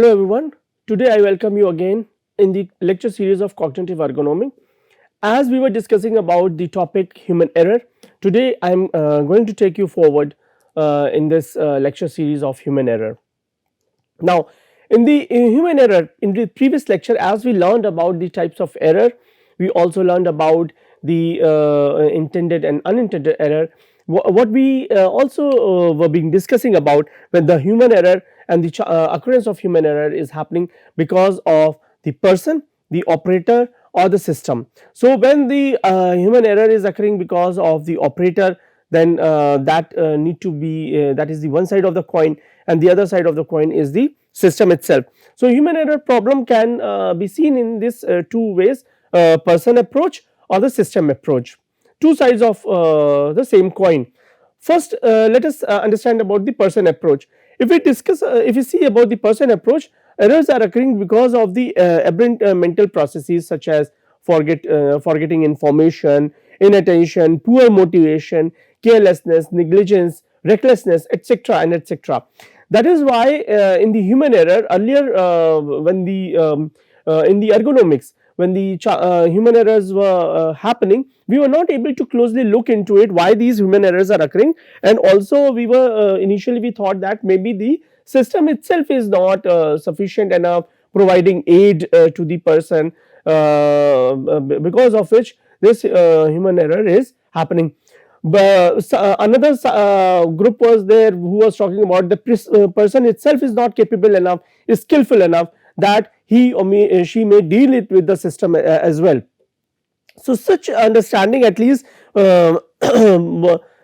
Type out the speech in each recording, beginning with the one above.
Hello everyone, today I welcome you again in the lecture series of cognitive ergonomics. As we were discussing about the topic human error, today I am going to take you forward in this lecture series of human error. Now, in human error, in the previous lecture, as we learned about the types of error, we also learned about the intended and unintended error. What we also were being discussing about when the human error and the occurrence of human error is happening because of the person, the operator or the system. So, when the human error is occurring because of the operator, then that need to be that is the one side of the coin, and the other side of the coin is the system itself. So, human error problem can be seen in this two ways, person approach or the system approach, two sides of the same coin. First, let us understand about the person approach. If we discuss, if we see about the person approach, errors are occurring because of the aberrant mental processes such as forgetting information, inattention, poor motivation, carelessness, negligence, recklessness, etc. and etc. That is why in the human error earlier, when the in the ergonomics, when the human errors were happening, we were not able to closely look into it, why these human errors are occurring, and also we were initially we thought that maybe the system itself is not sufficient enough providing aid to the person, because of which this human error is happening. But another group was there who was talking about the person itself is not capable enough, is skillful enough that he or she may deal it with the system as well. So, such understanding at least was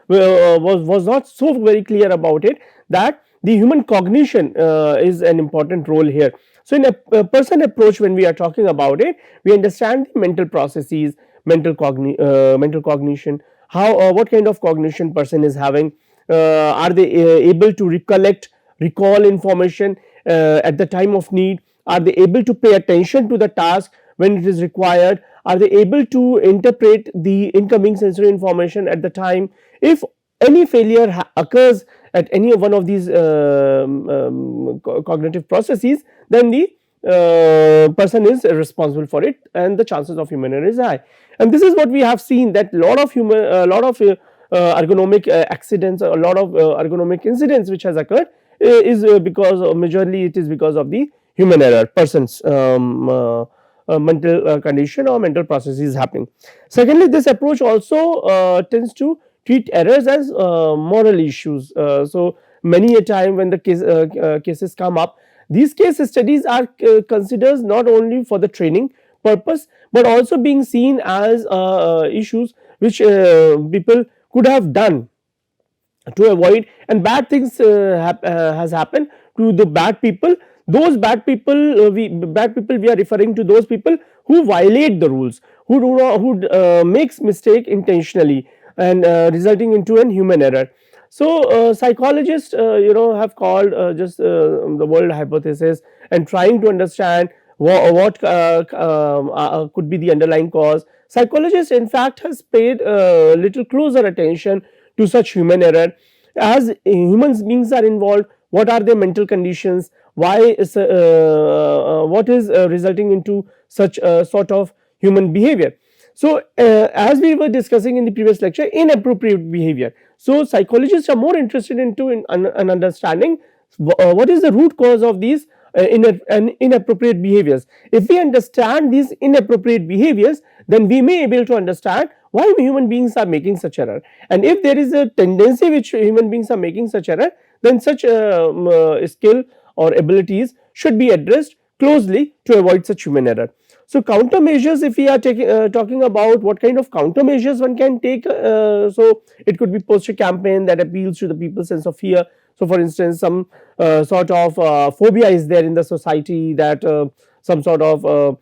not so very clear about it, that the human cognition is an important role here. So, in a person approach, when we are talking about it, we understand the mental processes, mental cognition, how what kind of cognition person is having, are they able to recall information at the time of need, are they able to pay attention to the task when it is required, are they able to interpret the incoming sensory information at the time. If any failure occurs at any one of these cognitive processes, then the person is responsible for it and the chances of human error is high. And this is what we have seen, that lot of ergonomic accidents, a lot of ergonomic incidents which has occurred is because majorly it is because of the human error, persons mental condition or mental processes happening. Secondly, this approach also tends to treat errors as moral issues. So, many a time when the cases come up, these case studies are considered not only for the training purpose, but also being seen as issues which people could have done to avoid, and bad things has happened to the bad people. Those bad people, we are referring to those people who violate the rules, who do not, who makes mistake intentionally and resulting into an human error. So, psychologists have called just the world hypothesis and trying to understand what could be the underlying cause. Psychologists in fact has paid little closer attention to such human error, as human beings are involved, what are their mental conditions, why is what is resulting into such sort of human behavior. So, as we were discussing in the previous lecture, inappropriate behavior. So, psychologists are more interested into an understanding what is the root cause of these inappropriate behaviors. If we understand these inappropriate behaviors, then we may be able to understand why human beings are making such error, and if there is a tendency which human beings are making such error, then such skill or abilities should be addressed closely to avoid such human error. So, countermeasures, if we are talking about what kind of countermeasures one can take, so it could be poster campaign that appeals to the people's sense of fear. So, for instance, some sort of phobia is there in the society, that some sort of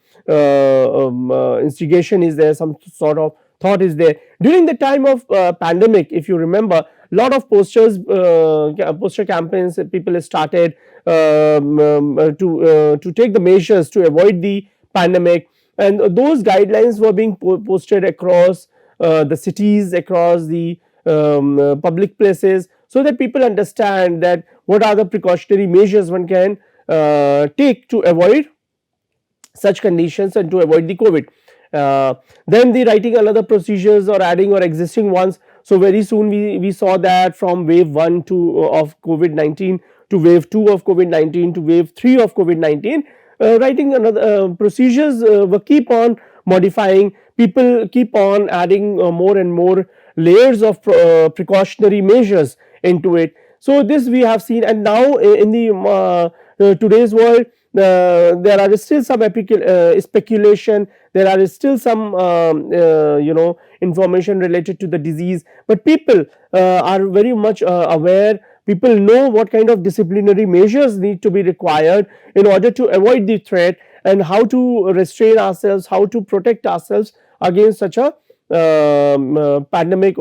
instigation is there, some sort of thought is there. During the time of pandemic, if you remember, lot of poster campaigns people started to take the measures to avoid the pandemic, and those guidelines were being posted across the cities, across the public places, so that people understand that what are the precautionary measures one can take to avoid such conditions and to avoid the COVID. Uh, then the writing another procedures or adding or existing ones. So very soon we saw that from wave 1 to of COVID-19 to wave 2 of COVID-19 to wave 3 of COVID-19, writing another procedures were keep on modifying. People keep on adding more and more layers of precautionary measures into it. So this we have seen, and now in the today's world, there are still some speculation, there are still some information related to the disease, but people are very much aware. People know what kind of disciplinary measures need to be required in order to avoid the threat, and how to restrain ourselves, how to protect ourselves against such a pandemic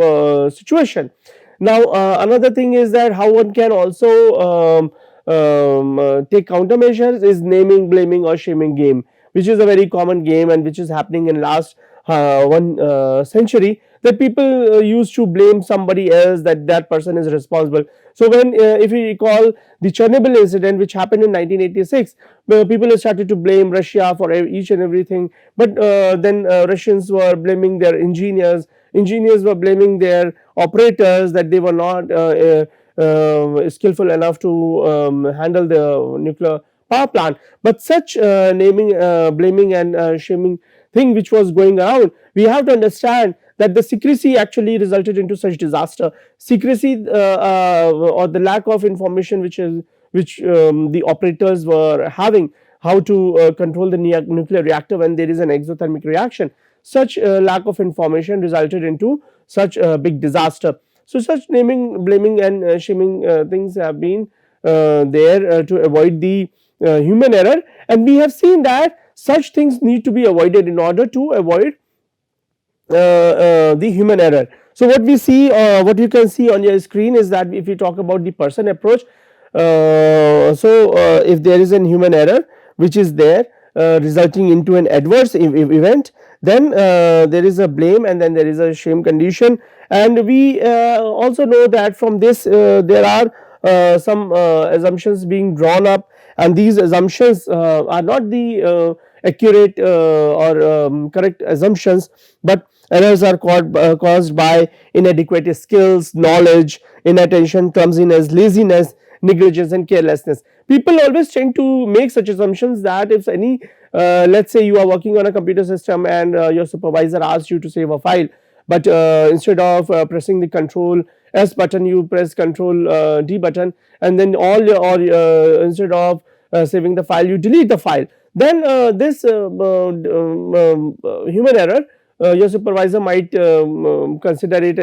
situation. Now another thing is that how one can also take countermeasures is naming, blaming or shaming game, which is a very common game and which is happening in last one century, that people used to blame somebody else, that that person is responsible. So when if you recall the Chernobyl incident which happened in 1986, people started to blame Russia for each and everything, but then Russians were blaming their engineers were blaming their operators, that they were not skillful enough to handle the nuclear power plant. But such naming, blaming and shaming thing which was going around, we have to understand that the secrecy actually resulted into such disaster. Secrecy or the lack of information which the operators were having, how to control the nuclear reactor when there is an exothermic reaction, such lack of information resulted into such a big disaster. So such naming, blaming and shaming things have been there to avoid the human error, and we have seen that such things need to be avoided in order to avoid the human error. So what we see, what you can see on your screen is that if we talk about the person approach, if there is an human error which is there resulting into an adverse event, then there is a blame and then there is a shame condition. And we also know that from this there are some assumptions being drawn up, and these assumptions are not the accurate or correct assumptions, but errors are caused by inadequate skills, knowledge. Inattention comes in as laziness, negligence and carelessness. People always tend to make such assumptions that if any let's say you are working on a computer system and your supervisor asks you to save a file, but instead of pressing the control S button, you press control D button, and then all your, or instead of saving the file, you delete the file. Then this human error, your supervisor might consider it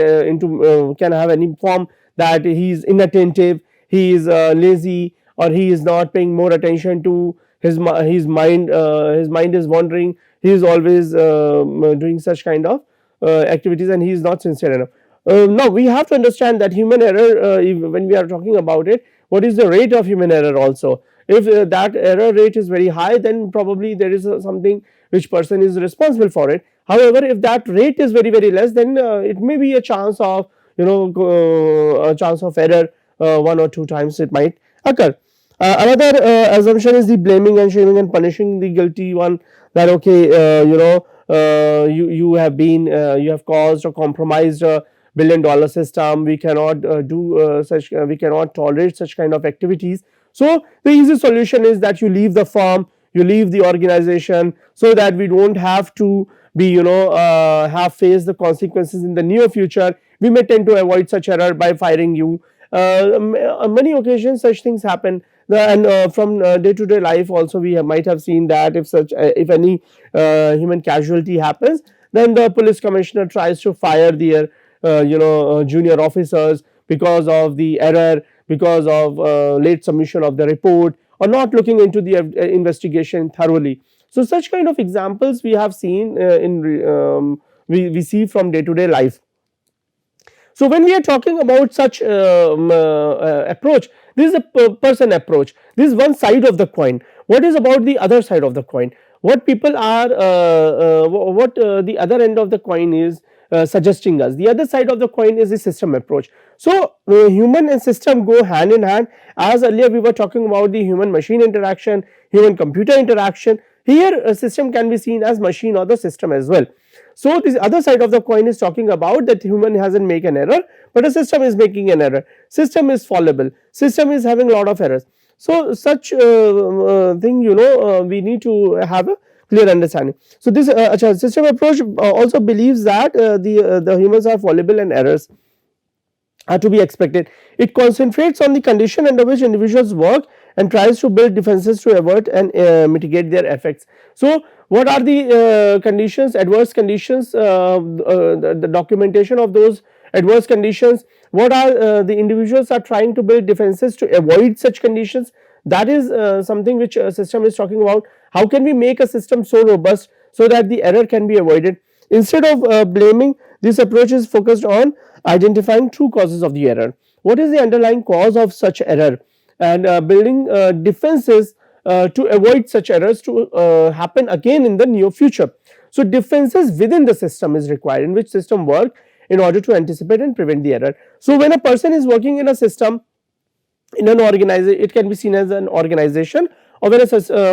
can have any form that he is inattentive, he is lazy, or he is not paying more attention to his mind is wandering, he is always doing such kind of activities, and he is not sincere enough. Now we have to understand that human error, when we are talking about it, what is the rate of human error also. If that error rate is very high, then probably there is something which person is responsible for it. However, if that rate is very less, then it may be a chance of a chance of error, one or two times it might occur. Another assumption is the blaming and shaming and punishing the guilty one, that okay, you have been you have caused or compromised a $1 billion system, we cannot do such we cannot tolerate such kind of activities. So the easy solution is that you leave the firm, you leave the organization, so that we don't have to be have faced the consequences in the near future. We may tend to avoid such error by firing you. On many occasions such things happen, and from day to day life also we might have seen that if any human casualty happens, then the police commissioner tries to fire their junior officers because of the error, because of late submission of the report, or not looking into the investigation thoroughly. So such kind of examples we have seen we see from day to day life. So when we are talking about such approach, this is a person approach, this is one side of the coin. What is about the other side of the coin? What people are what the other end of the coin is, suggesting us. The other side of the coin is the system approach. So human and system go hand in hand. As earlier we were talking about the human machine interaction, human computer interaction, here a system can be seen as machine or the system as well. So this other side of the coin is talking about that human hasn't make an error, but a system is making an error, system is fallible, system is having a lot of errors. So such thing, we need to have a clear understanding. So this system approach also believes that the humans are fallible and errors are to be expected. It concentrates on the condition under which individuals work and tries to build defenses to avert and mitigate their effects. So what are the conditions, adverse conditions, the documentation of those adverse conditions, what are the individuals are trying to build defenses to avoid such conditions. That is something which a system is talking about. How can we make a system so robust so that the error can be avoided? Instead of blaming, this approach is focused on identifying true causes of the error. What is the underlying cause of such error, and building defenses to avoid such errors to happen again in the near future. So defenses within the system is required, in which system work in order to anticipate and prevent the error. So when a person is working in a system, in an organization, it can be seen as an organization, or when a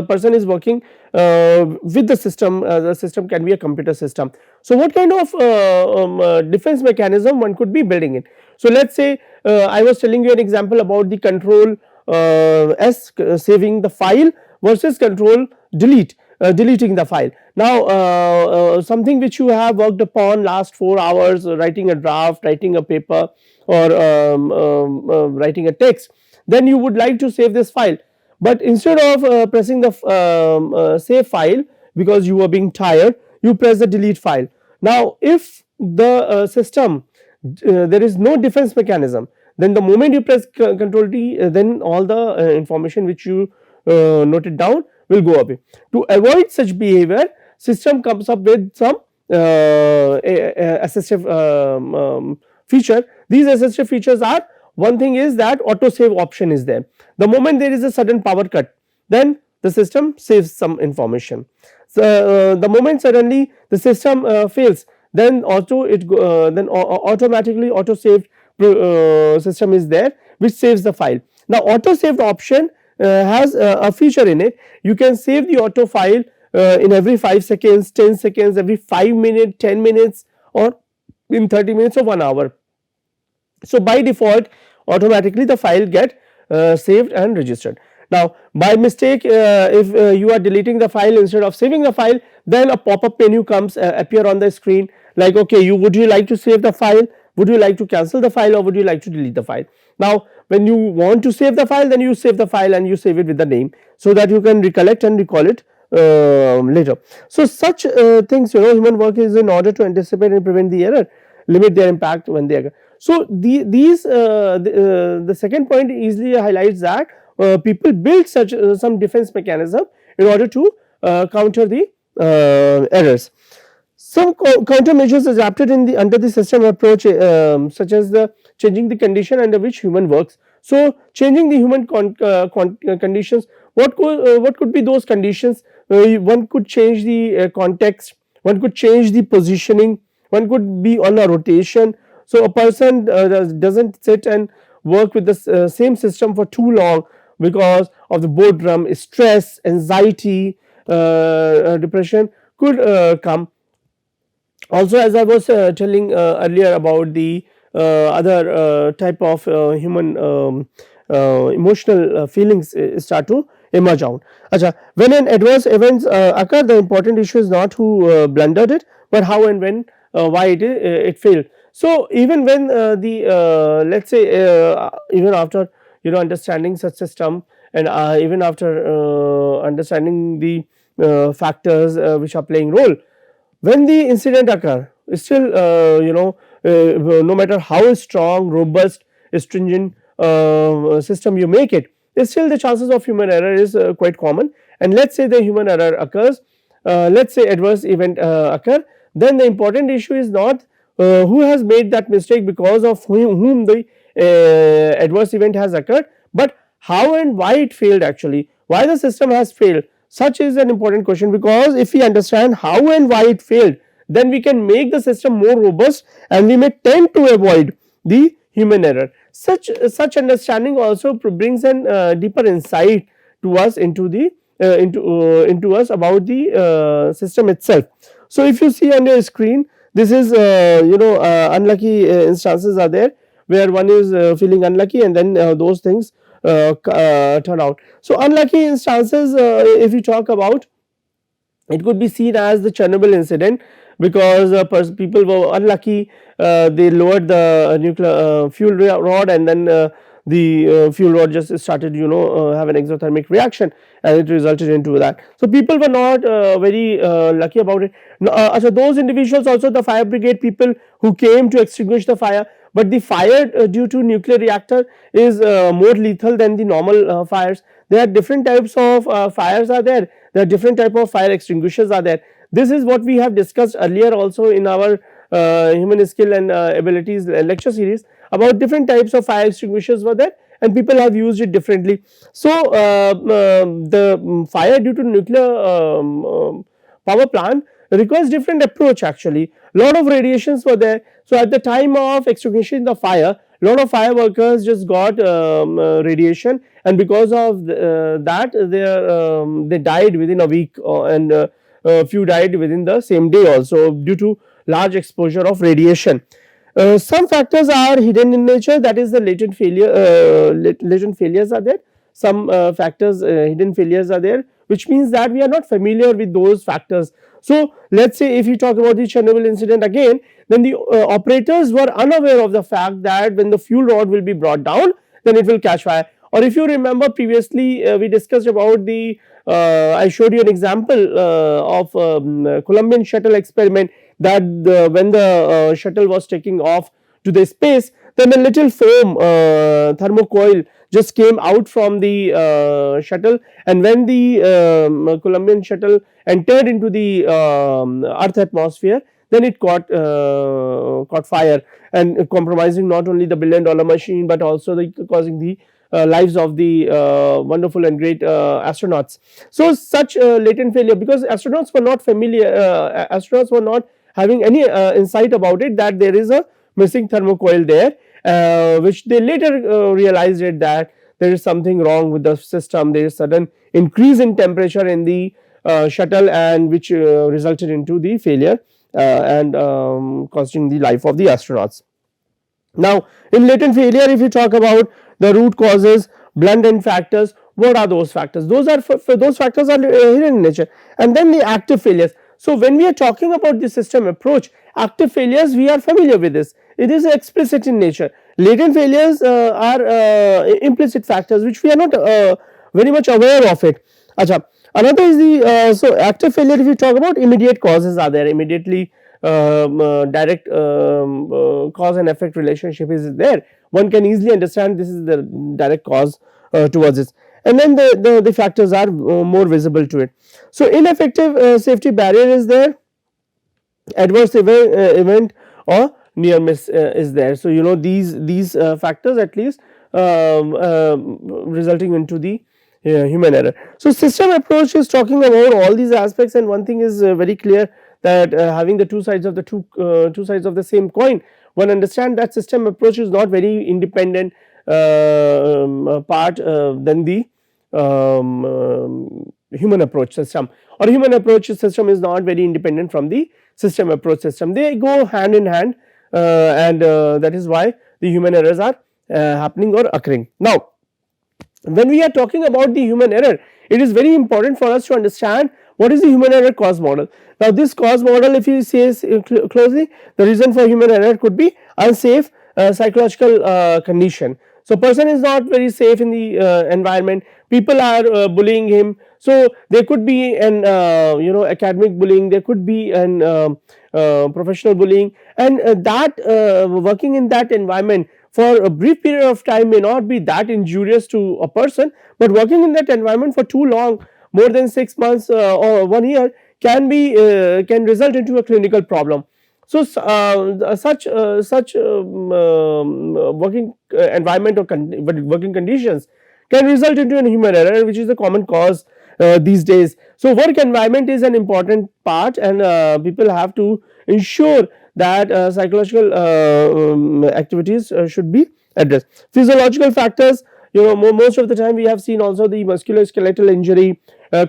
person is working with the system can be a computer system. So what kind of defense mechanism one could be building in? So let us say I was telling you an example about the control S, saving the file, versus control delete, deleting the file. Now something which you have worked upon last 4 hours, writing a draft, writing a paper, or writing a text, then you would like to save this file, but instead of pressing the save file, because you were being tired, you press the delete file. Now if the system there is no defense mechanism, then the moment you press control D, then all the information which you noted down will go away. To avoid such behavior, system comes up with some assistive feature. These assistive features are, one thing is that auto save option is there. The moment there is a sudden power cut, then the system saves some information. So the moment suddenly the system fails, then automatically auto saved system is there, which saves the file. Now auto saved option has a feature in it. You can save the auto file in every 5 seconds, 10 seconds, every 5 minutes, 10 minutes, or in 30 minutes or 1 hour. So by default automatically the file get saved and registered. Now by mistake if you are deleting the file instead of saving the file, then a pop-up menu comes appear on the screen, like, okay, would you like to save the file, would you like to cancel the file, or would you like to delete the file. Now when you want to save the file, then you save the file and you save it with the name, so that you can recollect and recall it later. So such things, human work is in order to anticipate and prevent the error, limit their impact when they occur. So the second point easily highlights that people build such some defense mechanism in order to counter the errors. Some countermeasures adapted under the system approach, such as the changing the condition under which human works. So changing the human conditions, what could be those conditions? One could change the context, one could change the positioning, one could be on a rotation. So a person doesn't sit and work with the same system for too long because of the boredom, stress, anxiety, depression could come. Also, as I was telling earlier about the other type of human emotional feelings start to emerge out. When an adverse events occur, the important issue is not who blundered it, but how and when, why it failed. So even when let us say even after understanding such system, and even after understanding the factors which are playing role, when the incident occur, still no matter how strong, robust, stringent system you make it, still the chances of human error is quite common. And let us say the human error occurs, let us say adverse event occur, then the important issue is not who has made that mistake, because of whom the adverse event has occurred, but how and why it failed, actually why the system has failed. Such is an important question, because if we understand how and why it failed, then we can make the system more robust and we may tend to avoid the human error. Such understanding also brings an deeper insight to us into the into us about the system itself. So if you see on your screen, this is unlucky instances are there where one is feeling unlucky and then those things turn out. So unlucky instances, if you talk about, it could be seen as the Chernobyl incident, because people were unlucky, they lowered the nuclear fuel rod, and then the fuel rod just started have an exothermic reaction, and it resulted into that. So people were not very lucky about it. So those individuals, also the fire brigade people who came to extinguish the fire, but the fire due to nuclear reactor is more lethal than the normal fires. There are different types of fires are there. There are different type of fire extinguishers are there. This is what we have discussed earlier also in our human skill and abilities lecture series, about different types of fire extinguishers were there and people have used it differently. So the fire due to nuclear power plant requires different approach actually. Lot of radiations were there. So at the time of extinguishing the fire, lot of fire workers just got radiation, and because of that they died within a week, and few died within the same day also due to large exposure of radiation. Some factors are hidden in nature, that is the latent failures are there. Some factors, hidden failures are there, which means that we are not familiar with those factors. So let us say if you talk about the Chernobyl incident again, then the operators were unaware of the fact that when the fuel rod will be brought down, then it will catch fire. Or if you remember previously we discussed about the I showed you an example of Columbian shuttle experiment, that when the shuttle was taking off to the space, then a little foam thermocoil just came out from the shuttle, and when the Columbian shuttle entered into the earth atmosphere, then it caught fire and compromising not only the $1 billion machine but also causing the lives of the wonderful and great astronauts. So such latent failure, because astronauts were not familiar, astronauts were not having any insight about it, that there is a missing thermocoil there, which they later realized it, that there is something wrong with the system. There is sudden increase in temperature in the shuttle, and which resulted into the failure and costing the life of the astronauts. Now in latent failure, if you talk about the root causes, blunt end factors, what are those factors? Those are those factors are hidden in nature. And then the active failures. So when we are talking about the system approach, active failures, we are familiar with this, it is explicit in nature. Latent failures are implicit factors which we are not very much aware of it. Achha. Another is the so active failure, if you talk about, immediate causes are there, immediately direct cause and effect relationship is there. One can easily understand this is the direct cause towards this, and then the factors are more visible to it. So ineffective safety barrier is there, adverse event or near miss is there. So these factors at least resulting into the human error. So system approach is talking about all these aspects, and one thing is very clear, that having the two sides of the two sides of the same coin, one understand that system approach is not very independent part than the human approach system, or human approach system is not very independent from the system approach system. They go hand in hand, and that is why the human errors are happening or occurring. Now when we are talking about the human error, it is very important for us to understand what is the human error cause model. Now this cause model, if you see closely, the reason for human error could be unsafe psychological condition. So person is not very safe in the environment, people are bullying him. So there could be an academic bullying, there could be an professional bullying, and that working in that environment for a brief period of time may not be that injurious to a person, but working in that environment for too long, more than 6 months or 1 year, can be can result into a clinical problem. So such working environment or working conditions can result into a human error, which is the common cause these days. So work environment is an important part, and people have to ensure that psychological activities should be addressed. Physiological factors, most of the time we have seen also the musculoskeletal injury,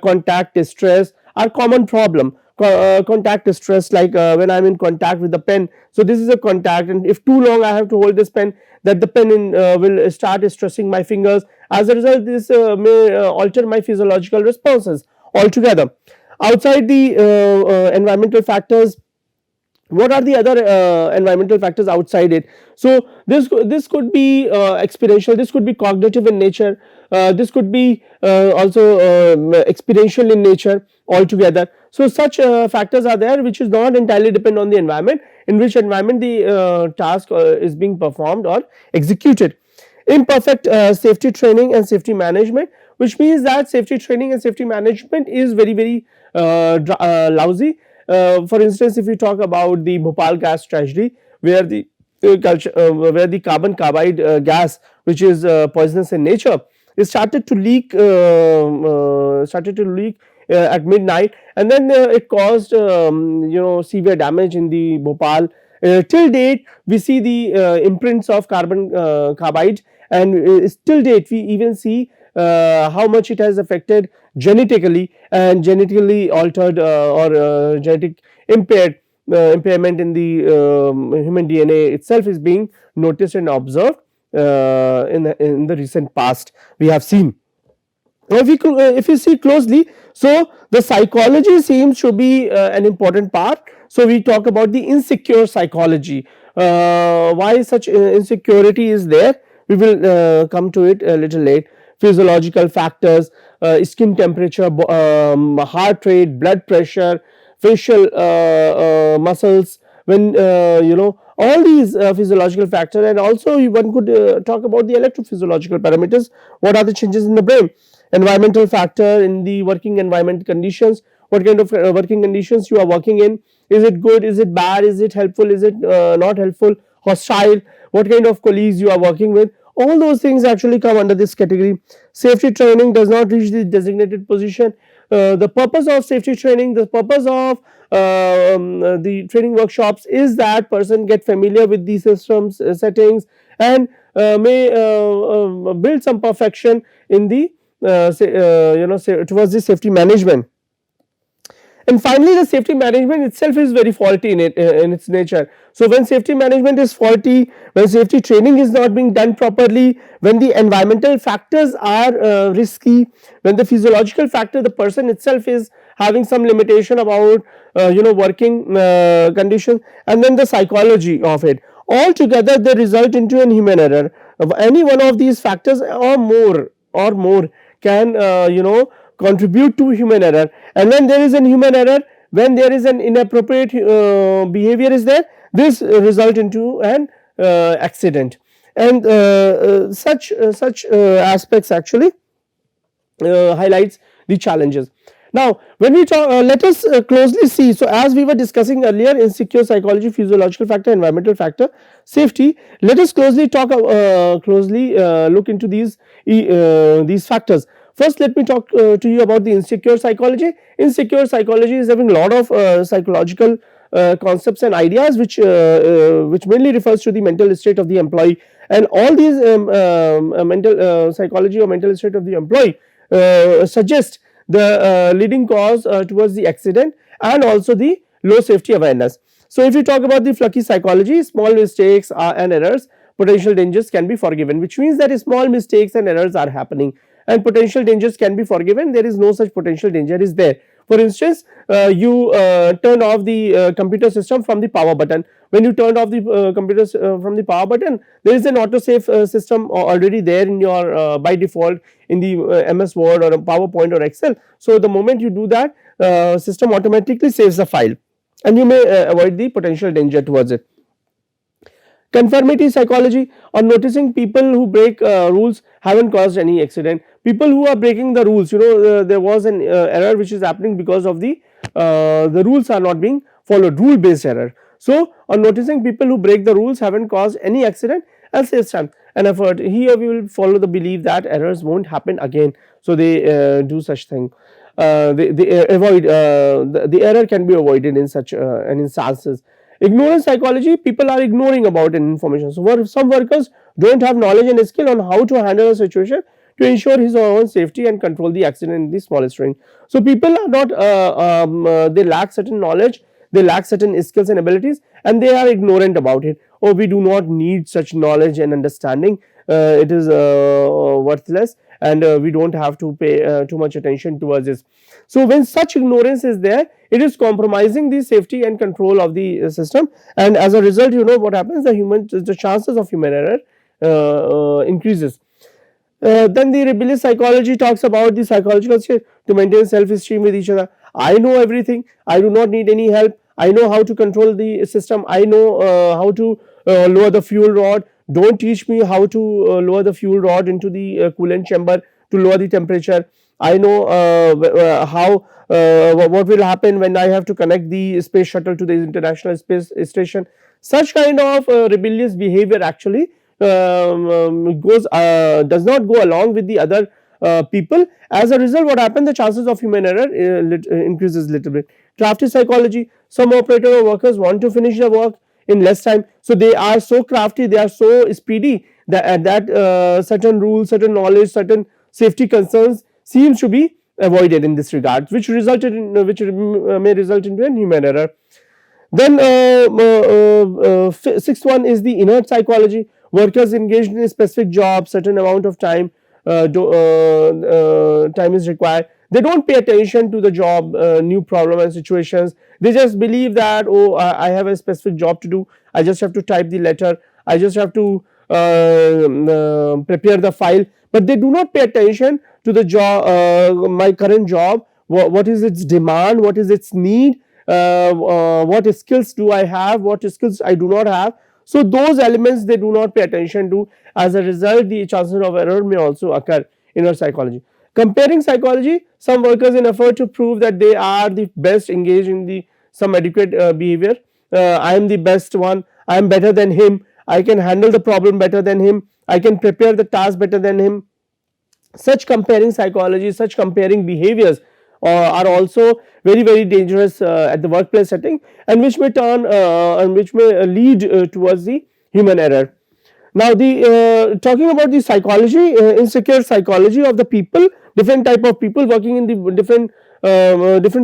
contact stress are common problem. Contact stress, like when I'm in contact with the pen, so this is a contact, and if too long I have to hold this pen, that the pen will start stressing my fingers. As a result, this may alter my physiological responses altogether. Outside the environmental factors, what are the other environmental factors outside it? So this could be experiential, this could be cognitive in nature, this could be also experiential in nature altogether. So such factors are there which is not entirely depend on the environment, in which environment the task is being performed or executed. Imperfect safety training and safety management, which means that safety training and safety management is very lousy. For instance, if we talk about the Bhopal gas tragedy, where the where the carbon carbide gas, which is poisonous in nature, it started to leak at midnight, and then it caused severe damage in the Bhopal. Till date we see the imprints of carbon carbide, and till date we even see how much it has affected genetically, and genetically altered or genetic impairment in the human DNA itself is being noticed and observed in the recent past we have seen. Now if you see closely, so the psychology seems to be an important part. So we talk about the insecure psychology, why such insecurity is there, we will come to it a little late. Physiological factors, skin temperature, heart rate, blood pressure, facial muscles, when all these physiological factors, and also one could talk about the electrophysiological parameters, what are the changes in the brain. Environmental factor in the working environment conditions, what kind of working conditions you are working in, is it good, is it bad, is it helpful, is it not helpful, hostile, what kind of colleagues you are working with, all those things actually come under this category. Safety training does not reach the designated position. The purpose of safety training, the purpose of the training workshops is that person get familiar with these systems, settings, and may build some perfection in the towards the safety management. And finally, the safety management itself is very faulty in its nature. So when safety management is faulty, when safety training is not being done properly, when the environmental factors are risky, when the physiological factor, the person itself is having some limitation about working conditions, and then the psychology of it, all together they result into an human error. Any one of these factors or more can contribute to human error, and when there is an human error, when there is an inappropriate behavior is there, this result into an accident, and such aspects actually highlights the challenges. Now when we talk, let us closely see. So as we were discussing earlier, insecure psychology, physiological factor, environmental factor, safety, let us closely talk look into these factors. First, let me talk to you about the insecure psychology. Insecure psychology is having a lot of psychological concepts and ideas which mainly refers to the mental state of the employee, and all these mental psychology or mental state of the employee suggest the leading cause towards the accident, and also the low safety awareness. So if you talk about the fluky psychology, small mistakes and errors, potential dangers can be forgiven, which means that small mistakes and errors are happening and potential dangers can be forgiven. There is no such potential danger is there. For instance, you turn off the computer system from the power button. When you turn off the computer from the power button, there is an autosave system already there in your by default in the MS Word or PowerPoint or Excel. So the moment you do that, system automatically saves the file, and you may avoid the potential danger towards it. Conformity psychology, on noticing people who break rules haven't caused any accident. People who are breaking the rules, there was an error which is happening because of the rules are not being followed, rule based error. So on noticing people who break the rules haven't caused any accident and saves time and effort. Here we will follow the belief that errors won't happen again, so they do such thing. they avoid the error can be avoided in such an instances. Ignorance psychology, people are ignoring about an information. So some workers don't have knowledge and skill on how to handle a situation to ensure his or her own safety and control the accident in the smallest range. So people are not they lack certain knowledge, they lack certain skills and abilities, and they are ignorant about it. Oh, we do not need such knowledge and understanding, it is worthless, and we don't have to pay too much attention towards this. So when such ignorance is there, it is compromising the safety and control of the system, and as a result, you know what happens, the chances of human error increases. Then the rebellious psychology talks about the psychological state to maintain self-esteem with each other. I know everything, I do not need any help, I know how to control the system, I know how to lower the fuel rod, don't teach me how to lower the fuel rod into the coolant chamber to lower the temperature. I know how what will happen when I have to connect the space shuttle to the international space station. Such kind of rebellious behavior actually does not go along with the other people. As a result, what happens, the chances of human error increases little bit. Crafty psychology, some operator or workers want to finish the work in less time, so they are so crafty, they are so speedy that certain rules, certain knowledge, certain safety concerns seems to be avoided in this regard, which may result into a human error. Then sixth one is the inert psychology. Workers engaged in a specific job, certain amount of time time is required. They don't pay attention to the job, new problem and situations. They just believe that, oh, I have a specific job to do. I just have to type the letter. I just have to prepare the file. But they do not pay attention to the job, my current job. What is its demand? What is its need? What skills do I have? What skills I do not have? So those elements they do not pay attention to. As a result, the chances of error may also occur in our psychology. Comparing psychology, some workers in effort to prove that they are the best engaged in the some adequate behavior. I am the best one, I am better than him, I can handle the problem better than him, I can prepare the task better than him. Such comparing psychology, such comparing behaviors are also very dangerous at the workplace setting, and which may lead towards the human error. Now the talking about the psychology, insecure psychology of the people, different type of people working in the different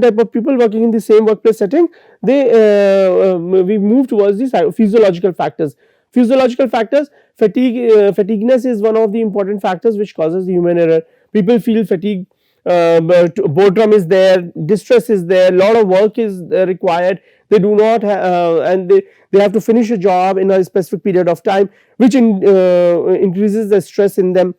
type of people working in the same workplace setting, they we move towards the physiological factors. Physiological factors, fatigueness is one of the important factors which causes the human error. People feel fatigue, but boredom is there, distress is there, lot of work is required, they do not and they have to finish a job in a specific period of time, which increases the stress in them.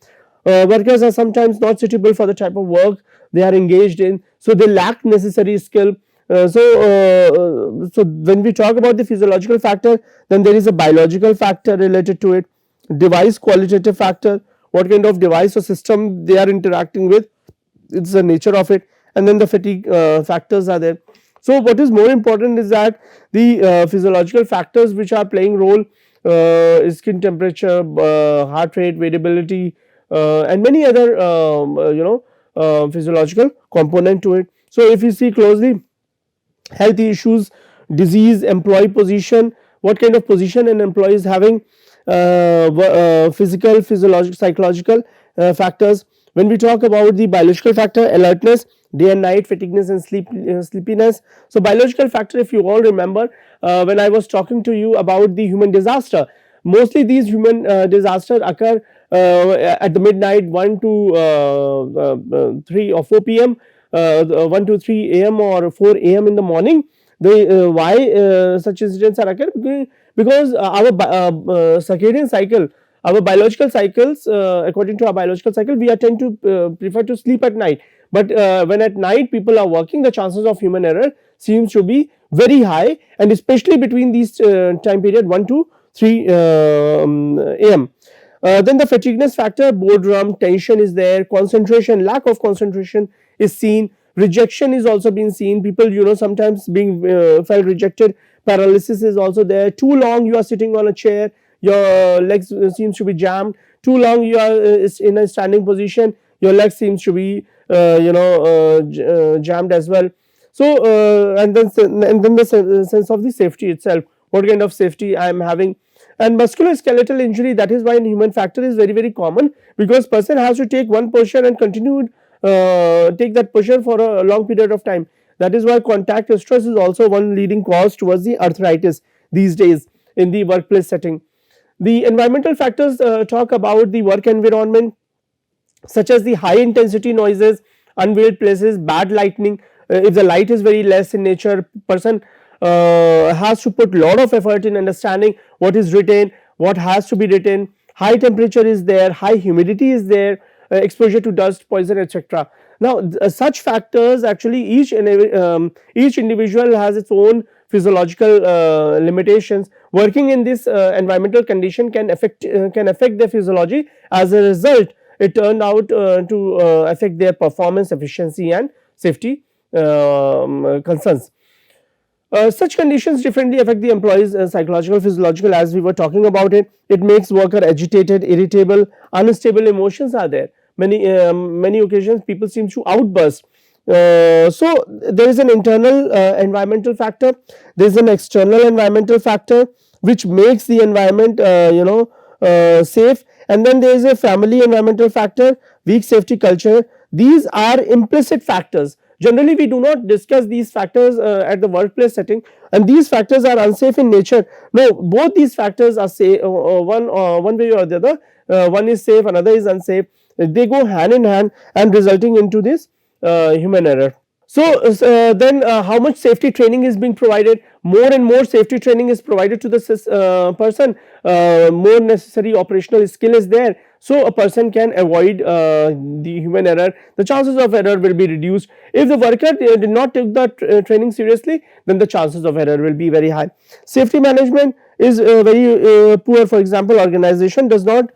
Workers are sometimes not suitable for the type of work they are engaged in, so they lack necessary skill. So when we talk about the physiological factor, then there is a biological factor related to it, device qualitative factor, what kind of device or system they are interacting with, it's the nature of it, and then the fatigue factors are there. So what is more important is that the physiological factors which are playing role, skin temperature, heart rate variability, and many other physiological component to it. So if you see closely, health issues, disease, employee position, what kind of position an employee is having, physical, physiological, psychological factors. When we talk about the biological factor, alertness, day and night, fatigueness and sleepiness. So biological factor, if you all remember, when I was talking to you about the human disaster, mostly these human disasters occur at the midnight, 1 to 3 or 4 p.m, 1 to 3 a.m. or 4 a.m. in the morning. Why such incidents are occurring? Because our circadian cycle, our biological cycles, according to our biological cycle, we tend to prefer to sleep at night. But when at night people are working, the chances of human error seems to be very high, and especially between these time period 1 to 3 a.m. Then the fatigueness factor, boredom, tension is there, concentration, lack of concentration is seen, rejection is also being seen. People sometimes being felt rejected, paralysis is also there. Too long you are sitting on a chair, your legs seems to be jammed. Too long you are in a standing position, your legs seems to be jammed as well. So and then the sense of the safety itself, what kind of safety I am having. And musculoskeletal injury, that is why in human factor is very very common, because person has to take one position and continue take that position for a long period of time. That is why contact stress is also one leading cause towards the arthritis these days in the workplace setting. The environmental factors talk about the work environment, such as the high intensity noises, unveiled places, bad lighting. If the light is very less in nature, person has to put lot of effort in understanding what is written, what has to be written. High temperature is there, high humidity is there, exposure to dust, poison, etc. Now such factors actually each individual has its own physiological limitations. Working in this environmental condition can affect their physiology. As a result, it turned out to affect their performance, efficiency and safety concerns. Such conditions differently affect the employees psychological, physiological, as we were talking about it. It makes worker agitated, irritable, unstable emotions are there. Many occasions people seem to outburst. So there is an internal environmental factor, there is an external environmental factor which makes the environment safe, and then there is a family environmental factor, weak safety culture. These are implicit factors. Generally we do not discuss these factors at the workplace setting, and these factors are unsafe in nature. No, both these factors are say one way or the other. One is safe, another is unsafe. They go hand in hand and resulting into this human error. So then how much safety training is being provided? More and more safety training is provided to the person. More necessary operational skill is there, so a person can avoid the human error. The chances of error will be reduced. If the worker did not take the training seriously, then the chances of error will be very high. Safety management is very poor. For example, organization does not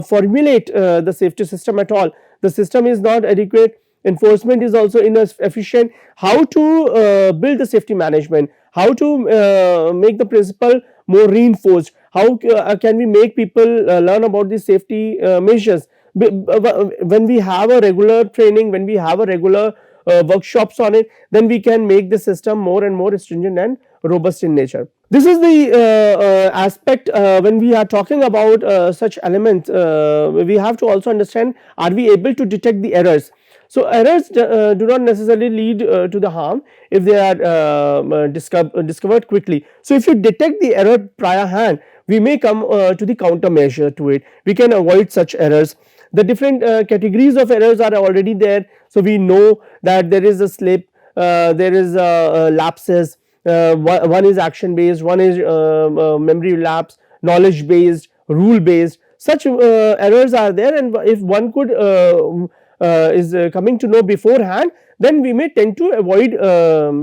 formulate the safety system at all. The system is not adequate, enforcement is also inefficient. How to build the safety management, how to make the principle more reinforced, how can we make people learn about the safety measures. When we have a regular training, when we have a regular workshops on it, then we can make the system more and more stringent and robust in nature. This is the aspect when we are talking about such elements. We have to also understand, are we able to detect the errors. So errors do not necessarily lead to the harm if they are discovered quickly. So if you detect the error prior hand, we may come to the countermeasure to it. We can avoid such errors. The different categories of errors are already there. So we know that there is a slip, there is lapses. One is action based, one is memory lapse, knowledge based, rule based. Such errors are there, and if one could is coming to know beforehand, then we may tend to avoid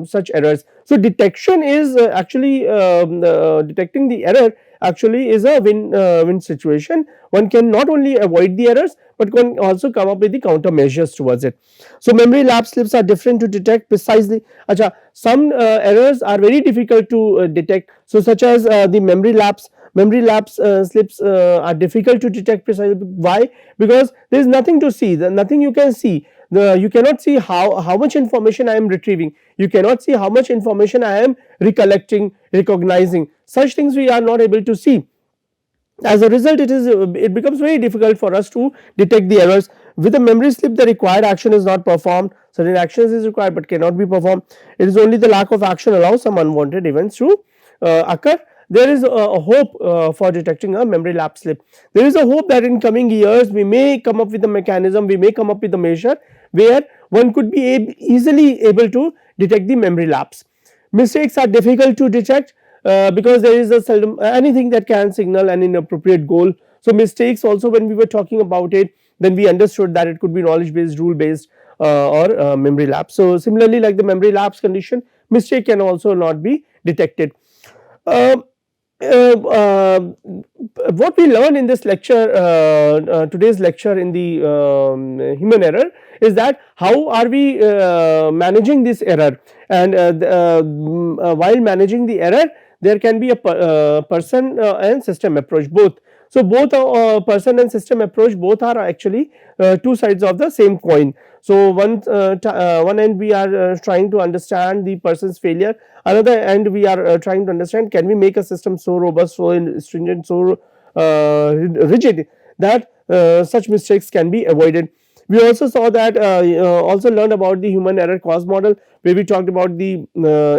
such errors. So detection is actually detecting the error actually is a win situation. One can not only avoid the errors, but can also come up with the countermeasures towards it. So memory lapse slips are different to detect precisely. Acha, some errors are very difficult to detect. So such as the memory lapse slips are difficult to detect precisely. Why? Because there is nothing to see, nothing you can see. You cannot see how much information I am retrieving, you cannot see how much information I am recollecting, recognizing. Such things we are not able to see. As a result, it becomes very difficult for us to detect the errors. With a memory slip, the required action is not performed. Certain actions is required but cannot be performed. It is only the lack of action allows some unwanted events to occur. There is a hope for detecting a memory lapse slip. There is a hope that in coming years we may come up with a mechanism, we may come up with a measure where one could be easily able to detect the memory lapse. Mistakes are difficult to detect because there is a seldom anything that can signal an inappropriate goal. So mistakes also, when we were talking about it, then we understood that it could be knowledge based, rule based or memory lapse. So similarly, like the memory lapse condition, mistake can also not be detected. Uh, what we learned in this lecture, today's lecture in the human error, is that how are we managing this error, and while managing the error there can be a person and system approach both. So both person and system approach, both are actually two sides of the same coin. So one end we are trying to understand the person's failure, another end we are trying to understand, can we make a system so robust, so stringent, so rigid that such mistakes can be avoided. We also saw that also learned about the human error cause model, where we talked about the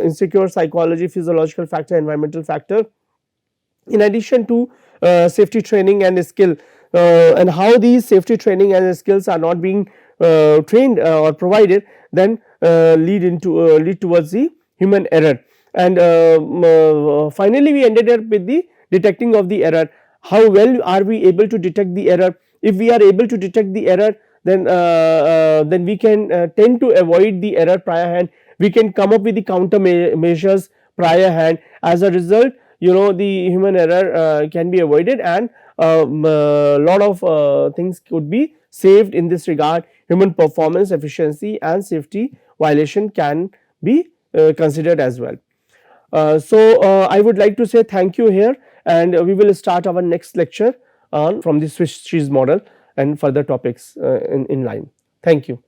insecure psychology, physiological factor, environmental factor, in addition to safety training and skill, and how these safety training and skills are not being trained or provided, then lead towards the human error. And finally we ended up with the detecting of the error. How well are we able to detect the error? If we are able to detect the error, then we can tend to avoid the error prior hand. We can come up with the countermeasures prior hand. As a result, the human error can be avoided, and a lot of things could be saved in this regard. Human performance, efficiency and safety violation can be considered as well. I would like to say thank you here, and we will start our next lecture on from the Swiss cheese model and further topics in line. Thank you.